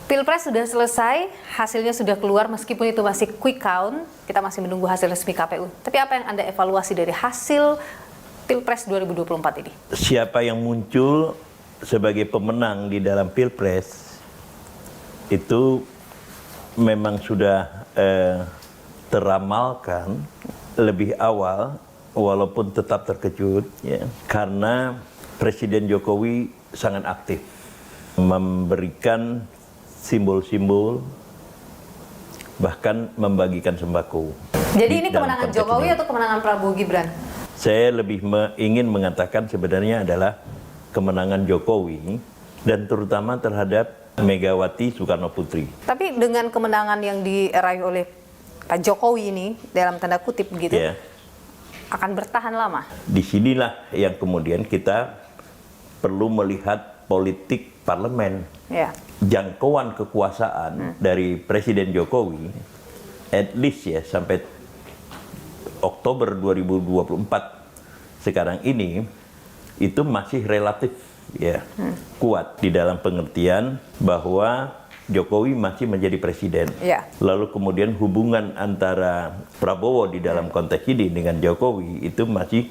Pilpres sudah selesai, hasilnya sudah keluar meskipun itu masih quick count, kita masih menunggu hasil resmi KPU. Tapi apa yang Anda evaluasi dari hasil Pilpres 2024 ini? Siapa yang muncul sebagai pemenang di dalam Pilpres itu memang sudah teramalkan lebih awal, walaupun tetap terkejut, ya, karena Presiden Jokowi sangat aktif memberikan simbol-simbol, bahkan membagikan sembako. Jadi ini kemenangan Jokowi atau kemenangan Prabowo Gibran? Saya lebih ingin mengatakan sebenarnya adalah kemenangan Jokowi dan terutama terhadap Megawati Soekarno Putri. Tapi dengan kemenangan yang diraih oleh Pak Jokowi ini, dalam tanda kutip begitu, Ya. akan bertahan lama? Disinilah yang kemudian kita perlu melihat politik parlemen. Ya. Jangkauan kekuasaan dari Presiden Jokowi, at least ya sampai Oktober 2024 sekarang ini, itu masih relatif ya kuat di dalam pengertian bahwa Jokowi masih menjadi presiden. Ya. Lalu kemudian hubungan antara Prabowo di dalam konteks ini dengan Jokowi itu masih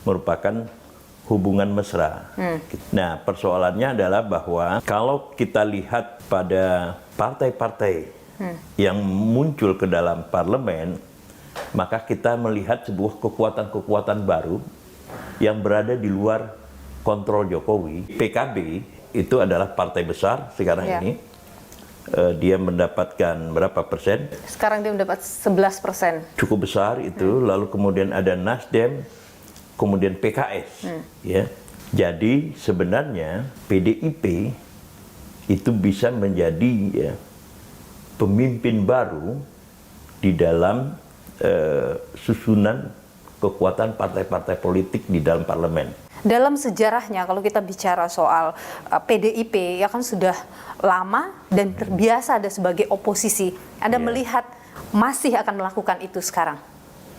merupakan hubungan mesra. Nah, persoalannya adalah bahwa kalau kita lihat pada partai-partai yang muncul ke dalam parlemen, maka kita melihat sebuah kekuatan-kekuatan baru yang berada di luar kontrol Jokowi. PKB itu adalah partai besar sekarang ini. Dia mendapatkan berapa persen? Sekarang dia mendapat 11%. Cukup besar itu. Lalu kemudian ada Nasdem, kemudian PKS, ya. Jadi sebenarnya PDIP itu bisa menjadi ya, pemimpin baru di dalam susunan kekuatan partai-partai politik di dalam parlemen. Dalam sejarahnya kalau kita bicara soal PDIP ya kan sudah lama dan terbiasa ada sebagai oposisi. Anda melihat masih akan melakukan itu sekarang?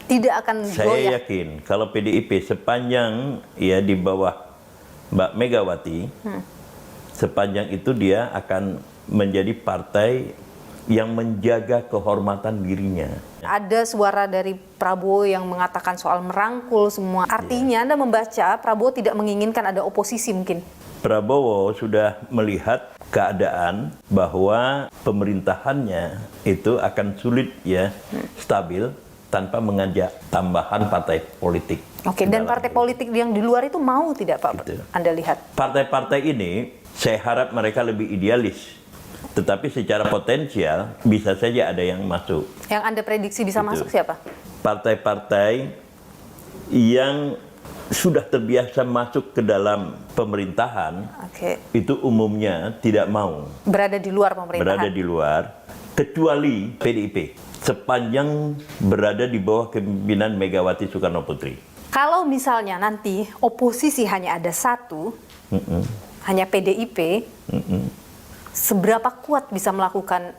Tidak akan goyah? Saya yakin kalau PDIP sepanjang ya di bawah Mbak Megawati, sepanjang itu dia akan menjadi partai yang menjaga kehormatan dirinya. Ada suara dari Prabowo yang mengatakan soal merangkul semua. Artinya Anda membaca Prabowo tidak menginginkan ada oposisi mungkin? Prabowo sudah melihat keadaan bahwa pemerintahannya itu akan sulit ya stabil tanpa mengajak tambahan partai politik. Oke, dan partai politik yang di luar itu mau tidak Pak? Gitu. Anda lihat? Partai-partai ini saya harap mereka lebih idealis. Tetapi secara potensial bisa saja ada yang masuk. Yang Anda prediksi bisa masuk siapa? Partai-partai yang sudah terbiasa masuk ke dalam pemerintahan, itu umumnya tidak mau berada di luar pemerintahan. Berada di luar, kecuali PDIP. Sepanjang berada di bawah kepemimpinan Megawati Soekarno Putri. Kalau misalnya nanti oposisi hanya ada satu, hanya PDIP, seberapa kuat bisa melakukan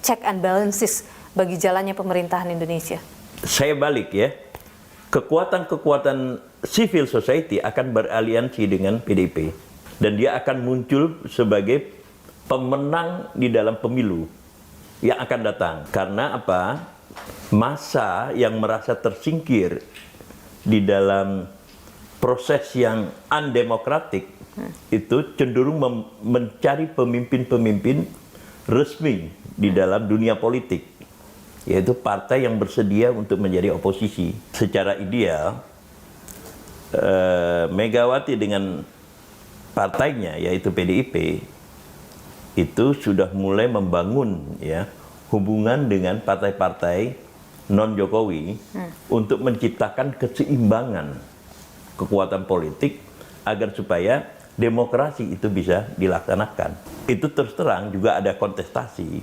check and balances bagi jalannya pemerintahan Indonesia? Saya balik ya, kekuatan-kekuatan civil society akan beraliansi dengan PDIP. Dan dia akan muncul sebagai pemenang di dalam pemilu yang akan datang. Karena apa? Massa yang merasa tersingkir di dalam proses yang undemokratik itu cenderung mencari pemimpin-pemimpin resmi di dalam dunia politik, yaitu partai yang bersedia untuk menjadi oposisi. Secara ideal, Megawati dengan partainya yaitu PDIP itu sudah mulai membangun ya hubungan dengan partai-partai non Jokowi untuk menciptakan keseimbangan kekuatan politik agar supaya demokrasi itu bisa dilaksanakan. Itu terus terang juga ada kontestasi.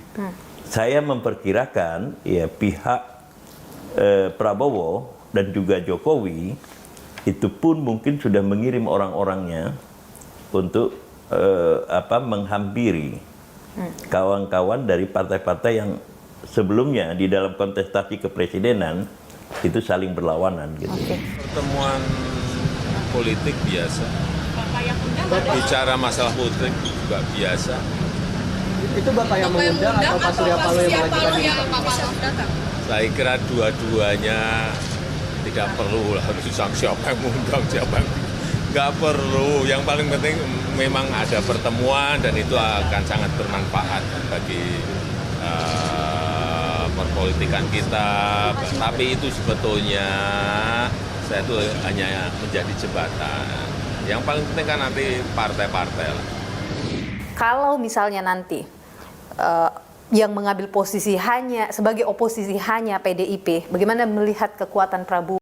Saya memperkirakan ya pihak Prabowo dan juga Jokowi itu pun mungkin sudah mengirim orang-orangnya untuk menghampiri kawan-kawan dari partai-partai yang sebelumnya di dalam kontestasi kepresidenan itu saling berlawanan gitu. Pertemuan politik biasa, bicara masalah politik juga biasa. Itu Bapak yang mengundang atau Pak Surya Paloh yang mengajukan ini? Saya kira dua-duanya tidak perlu lah harus siapa yang mengundang siapa yang nggak perlu. Yang paling penting memang ada pertemuan dan itu akan sangat bermanfaat bagi perpolitikan kita. Tapi itu sebetulnya saya itu hanya menjadi jembatan. Yang paling penting kan nanti partai-partai lah. Kalau misalnya nanti yang mengambil posisi hanya sebagai oposisi hanya PDIP, bagaimana melihat kekuatan Prabowo?